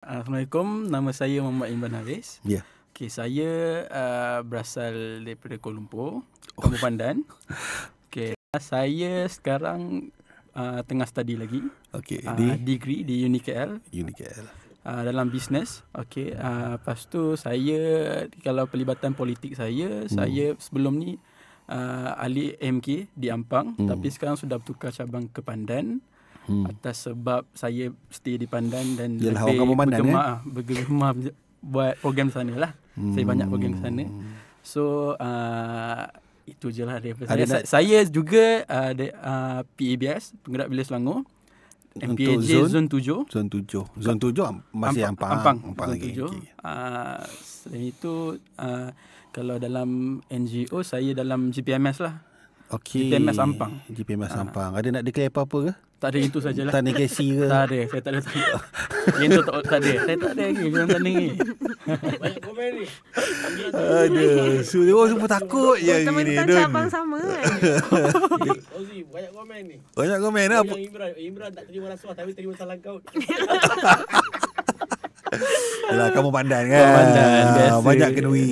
Assalamualaikum, nama saya Muhammad Imran Haris. Ya. Okay, saya berasal daripada Kuala Lumpur, Kampung Pandan. Okay, saya sekarang tengah study lagi. Okey, degree di UniKL. Dalam bisnes. Okey, lepas tu saya, kalau pelibatan politik saya sebelum ni ahli MK di Ampang, tapi sekarang sudah bertukar cabang ke Pandan. Atas sebab saya stay di Pandan dan Yalah, lebih bergemar buat program di sana lah. Saya banyak program di sana. So itu je lah daripada saya. Saya juga PABS, Penggerak Belia Selangor. MPAJ Zon 7. Zon 7 masih Ampang lagi. Selain itu kalau dalam NGO saya dalam GPMS lah. Okey. GPMS Ampang. Ampang. Ada nak declare apa-apa ke? Tak ada, itu sajalah. Tak negasi ke? Tak ada, saya tak ada. Itu tak ada. Saya tak ada lagi. Jangan tanya ni. Banyak komen ni. Aduh, semua takut je gini. Teman-teman cabang sama kan. Ozi, banyak komen ni. Banyak komen apa? Yang Imran tak terima rasuah tapi terima salam kau. Yalah, kamu Pandan kan? Pandan, biasa. Banyak kenui.